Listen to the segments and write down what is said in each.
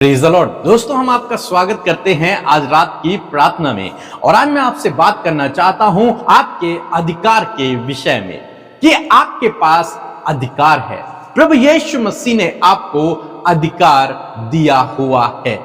Praise the Lord. दोस्तों, हम आपका स्वागत करते हैं आज रात की प्रार्थना में। और आज मैं आपसे बात करना चाहता हूं आपके अधिकार के विषय में कि आपके पास अधिकार है। प्रभु यीशु मसीह ने आपको अधिकार दिया हुआ है।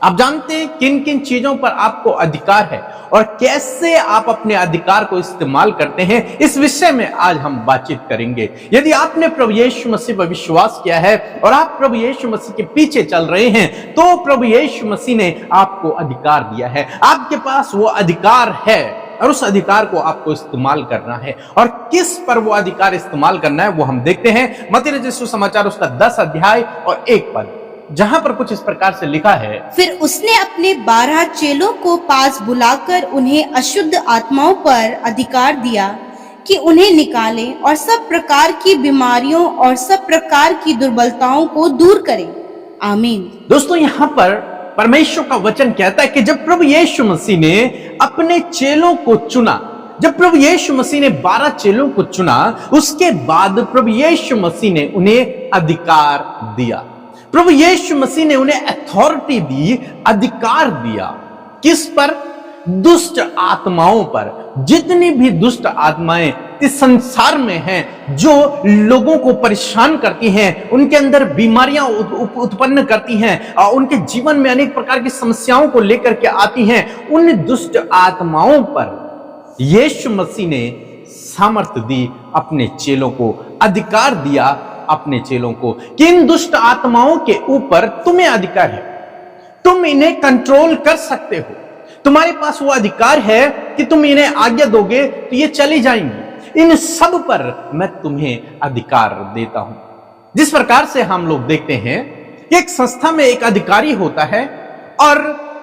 आप जानते हैं किन किन चीजों पर आपको अधिकार है और कैसे आप अपने अधिकार को इस्तेमाल करते हैं, इस विषय में आज हम बातचीत करेंगे। यदि आपने प्रभु यीशु मसीह पर विश्वास किया है और आप प्रभु यीशु मसीह के पीछे चल रहे हैं, तो प्रभु यीशु मसीह ने आपको अधिकार दिया है। आपके पास वो अधिकार है और उस अधिकार को आपको इस्तेमाल करना है। और किस पर वो अधिकार इस्तेमाल करना है वो हम देखते हैं। मत्ती रचित सुसमाचार उसका 10 अध्याय और 1 पद, जहां पर कुछ इस प्रकार से लिखा है। फिर उसने अपने 12 चेलों को पास बुलाकर उन्हें अशुद्ध आत्माओं पर अधिकार दिया कि उन्हें निकालें और सब प्रकार की बीमारियों और सब प्रकार की दुर्बलताओं को दूर करें। आमीन। दोस्तों, यहाँ पर परमेश्वर का वचन कहता है कि जब प्रभु यीशु मसीह ने अपने चेलों को चुना, जब प्रभु यीशु मसीह ने 12 चेलों को चुना, उसके बाद प्रभु यीशु मसीह ने उन्हें अधिकार दिया। प्रभु यीशु मसीह ने उन्हें अथॉरिटी दी, अधिकार दिया। किस पर? दुष्ट आत्माओं पर। जितनी भी दुष्ट आत्माएं इस संसार में हैं, जो लोगों को परेशान करती हैं, उनके अंदर बीमारियां उत्पन्न करती हैं और उनके जीवन में अनेक प्रकार की समस्याओं को लेकर के आती हैं, उन दुष्ट आत्माओं पर यीशु मसीह ने सामर्थ्य दी, अपने चेलों को अधिकार दिया, अपने चेलों को कि इन दुष्ट आत्माओं के ऊपर तुम्हें अधिकार है, तुम इन्हें कंट्रोल कर सकते हो। तुम्हारे पास वो अधिकार है कि तुम इन्हें आज्ञा दोगे तो ये चली जाएंगी। इन सब पर मैं तुम्हें अधिकार देता हूं। जिस प्रकार से हम लोग देखते हैं कि एक संस्था में एक अधिकारी होता है और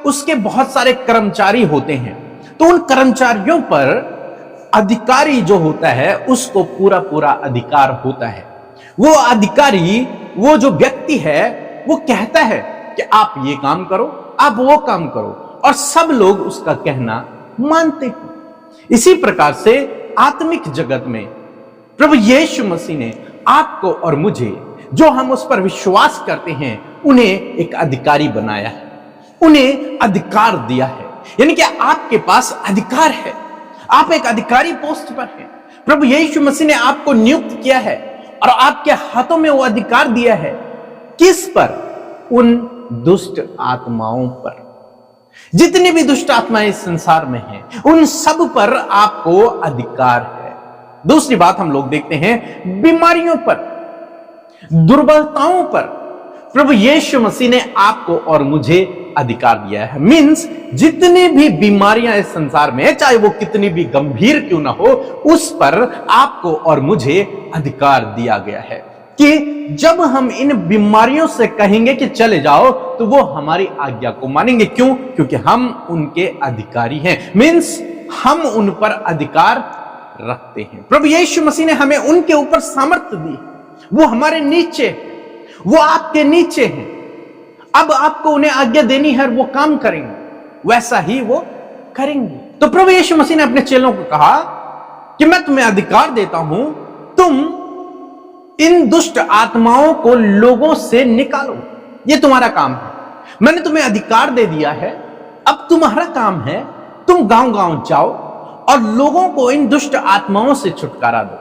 उसके बहुत सारे कर्मचारी होते हैं, तो उन कर्मचारियों पर अधिकारी जो होता है उसको पूरा पूरा अधिकार होता है। वो अधिकारी, वो जो व्यक्ति है, वो कहता है कि आप ये काम करो, आप वो काम करो, और सब लोग उसका कहना मानते हैं। इसी प्रकार से आत्मिक जगत में प्रभु यीशु मसीह ने आपको और मुझे, जो हम उस पर विश्वास करते हैं, उन्हें एक अधिकारी बनाया है, उन्हें अधिकार दिया है। यानी कि आपके पास अधिकार है, आप एक अधिकारी पोस्ट पर हैं। प्रभु यीशु मसीह ने आपको नियुक्त किया है और आपके हाथों में वो अधिकार दिया है। किस पर? उन दुष्ट आत्माओं पर। जितनी भी दुष्ट आत्माएं इस संसार में हैं, उन सब पर आपको अधिकार है। दूसरी बात हम लोग देखते हैं, बीमारियों पर, दुर्बलताओं पर प्रभु यीशु मसीह ने आपको और मुझे अधिकार दिया है। मीन्स जितनी भी बीमारियां इस संसार में है, चाहे वो कितनी भी गंभीर क्यों ना हो, उस पर आपको और मुझे अधिकार दिया गया है कि जब हम इन बीमारियों से कहेंगे कि चले जाओ, तो वो हमारी आज्ञा को मानेंगे। क्यों? क्योंकि हम उनके अधिकारी हैं। मीन्स हम उन पर अधिकार रखते हैं। प्रभु यीशु मसीह ने हमें उनके ऊपर सामर्थ्य दी। वो हमारे नीचे, वो आपके नीचे हैं। अब आपको उन्हें आज्ञा देनी है, वो काम करेंगे, वैसा ही वो करेंगे। तो प्रभु यीशु मसीह ने अपने चेलों को कहा कि मैं तुम्हें अधिकार देता हूं, तुम इन दुष्ट आत्माओं को लोगों से निकालो। ये तुम्हारा काम है। मैंने तुम्हें अधिकार दे दिया है। अब तुम्हारा काम है, तुम गांव-गांव जाओ और लोगों को इन दुष्ट आत्माओं से छुटकारा दो,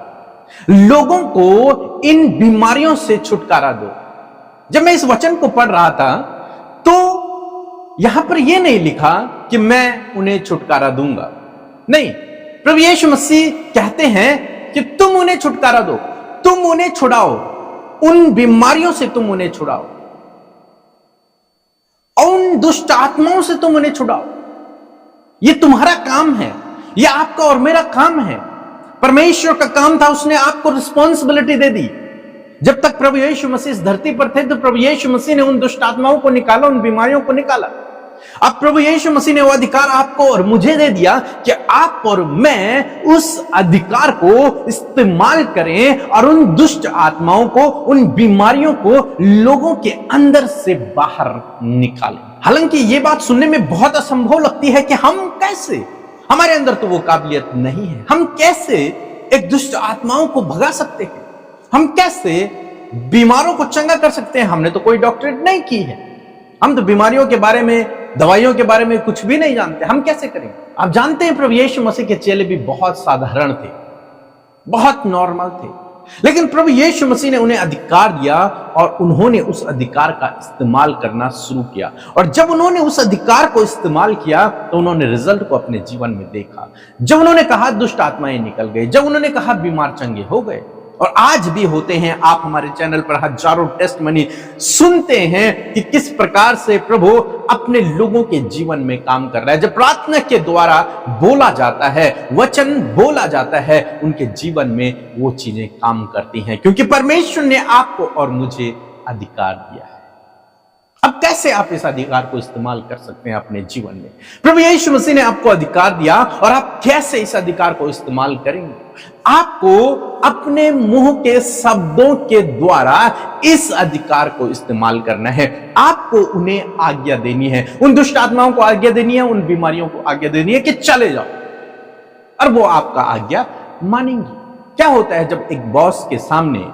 लोगों को इन बीमारियों से छुटकारा दो। जब मैं इस वचन को पढ़ रहा था, तो यहां पर यह नहीं लिखा कि मैं उन्हें छुटकारा दूंगा। नहीं, प्रभु यीशु मसीह कहते हैं कि तुम उन्हें छुटकारा दो, तुम उन्हें छुड़ाओ, उन बीमारियों से तुम उन्हें छुड़ाओ, उन दुष्ट आत्माओं से तुम उन्हें छुड़ाओ। यह तुम्हारा काम है, यह आपका और मेरा काम है। परमेश्वर का काम था, उसने आपको रिस्पॉन्सिबिलिटी दे दी। जब तक प्रभु यीशु मसीह इस धरती पर थे, तो प्रभु यीशु मसीह ने उन दुष्ट आत्माओं को निकाला, उन बीमारियों को निकाला। अब प्रभु यीशु मसीह ने वो अधिकार आपको और मुझे दे दिया कि आप और मैं उस अधिकार को इस्तेमाल करें और उन दुष्ट आत्माओं को, उन बीमारियों को लोगों के अंदर से बाहर निकालें। हालांकि ये बात सुनने में बहुत असंभव लगती है कि हम कैसे, हमारे अंदर तो वो काबिलियत नहीं है, हम कैसे एक दुष्ट आत्माओं को भगा सकते हैं, हम कैसे बीमारों को चंगा कर सकते हैं। हमने तो कोई डॉक्टरेट नहीं की है, हम तो बीमारियों के बारे में, दवाइयों के बारे में कुछ भी नहीं जानते, हम कैसे करेंगे? आप जानते हैं प्रभु यीशु मसीह के चेले भी बहुत साधारण थे, बहुत नॉर्मल थे, लेकिन प्रभु यीशु मसीह ने उन्हें अधिकार दिया और उन्होंने उस अधिकार का इस्तेमाल करना शुरू किया। और जब उन्होंने उस अधिकार को इस्तेमाल किया तो उन्होंने रिजल्ट को अपने जीवन में देखा। जब उन्होंने कहा दुष्ट आत्माएं निकल गई, जब उन्होंने कहा बीमार चंगे हो गए। और आज भी होते हैं, आप हमारे चैनल पर हजारों टेस्टमनी सुनते हैं कि किस प्रकार से प्रभु अपने लोगों के जीवन में काम कर रहा है। जब प्रार्थना के द्वारा बोला जाता है, वचन बोला जाता है, उनके जीवन में वो चीजें काम करती हैं, क्योंकि परमेश्वर ने आपको और मुझे अधिकार दिया है। अब कैसे आप इस अधिकार को इस्तेमाल कर सकते हैं अपने जीवन में? प्रभु यीशु मसीह ने आपको अधिकार दिया और आप कैसे इस अधिकार को इस्तेमाल करेंगे? आपको अपने मुंह के शब्दों के द्वारा इस अधिकार को इस्तेमाल करना है। आपको उन्हें आज्ञा देनी है, उन दुष्ट आत्माओं को आज्ञा देनी है, उन बीमारियों को आज्ञा देनी है कि चले जाओ, और वो आपका आज्ञा मानेंगी। क्या होता है जब एक बॉस के सामने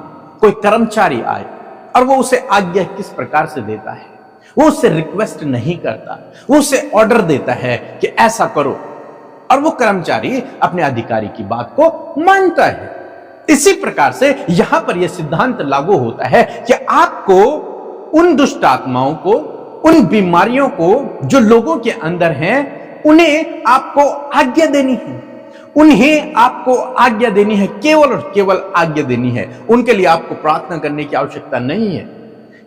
कोई कर्मचारी आए और वो उसे आज्ञा किस प्रकार से देता है? वो उससे रिक्वेस्ट नहीं करता, वो उसे ऑर्डर देता है कि ऐसा करो, और वो कर्मचारी अपने अधिकारी की बात को मानता है। इसी प्रकार से यहां पर यह सिद्धांत लागू होता है कि आपको उन दुष्ट आत्माओं को, उन बीमारियों को जो लोगों के अंदर हैं, उन्हें आपको आज्ञा देनी है। उन्हें आपको आज्ञा देनी है, केवल और केवल आज्ञा देनी है। उनके लिए आपको प्रार्थना करने की आवश्यकता नहीं है।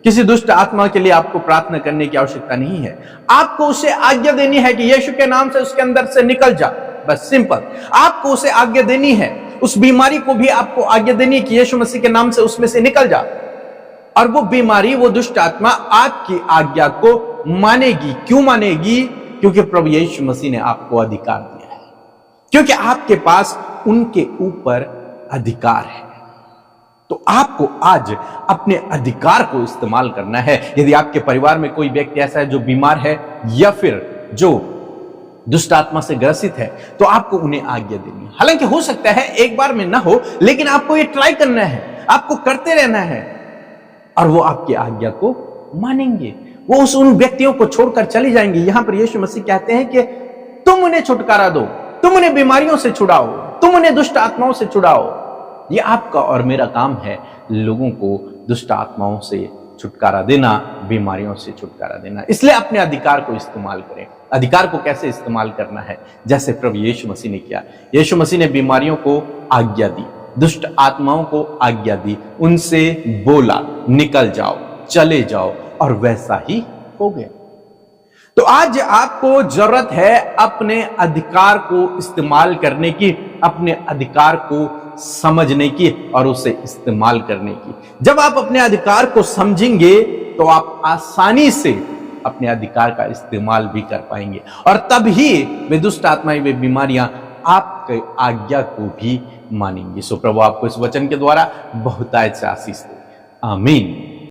किसी दुष्ट आत्मा के लिए आपको प्रार्थना करने की आवश्यकता नहीं है। आपको उसे आज्ञा देनी है कि यीशु के नाम से उसके अंदर से निकल जा, बस सिंपल। आपको उसे आज्ञा देनी है, उस बीमारी को भी आपको आज्ञा देनी है कि यीशु मसीह के नाम से उसमें से निकल जा, और वो बीमारी, वो दुष्ट आत्मा आपकी आज्ञा को मानेगी। क्यों मानेगी? क्योंकि प्रभु यीशु मसीह ने आपको अधिकार दिया है, क्योंकि आपके पास उनके ऊपर अधिकार है। तो आपको आज अपने अधिकार को इस्तेमाल करना है। यदि आपके परिवार में कोई व्यक्ति ऐसा है जो बीमार है या फिर जो दुष्ट आत्मा से ग्रसित है, तो आपको उन्हें आज्ञा देनी है। हालांकि हो सकता है एक बार में ना हो, लेकिन आपको ये ट्राई करना है, आपको करते रहना है, और वो आपकी आज्ञा को मानेंगे। वो उन व्यक्तियों को छोड़कर चले जाएंगे। यहां पर यीशु मसीह कहते हैं कि तुम उन्हें छुटकारा दो, तुम उन्हें बीमारियों से छुड़ाओ, तुम उन्हें दुष्ट आत्माओं से छुड़ाओ। ये आपका और मेरा काम है, लोगों को दुष्ट आत्माओं से छुटकारा देना, बीमारियों से छुटकारा देना। इसलिए अपने अधिकार को इस्तेमाल करें। अधिकार को कैसे इस्तेमाल करना है? जैसे प्रभु यीशु मसीह ने किया। यीशु मसीह ने बीमारियों को आज्ञा दी, दुष्ट आत्माओं को आज्ञा दी, उनसे बोला निकल जाओ, चले जाओ, और वैसा ही हो गया। तो आज आपको जरूरत है अपने अधिकार को इस्तेमाल करने की, अपने अधिकार को समझने की और उसे इस्तेमाल करने की। जब आप अपने अधिकार को समझेंगे तो आप आसानी से अपने अधिकार का इस्तेमाल भी कर पाएंगे, और तभी वे दुष्ट आत्माएं, वे बीमारियां आपके आज्ञा को भी मानेंगी। सो प्रभु आपको इस वचन के द्वारा बहुतायत से आशीष दे। आमीन।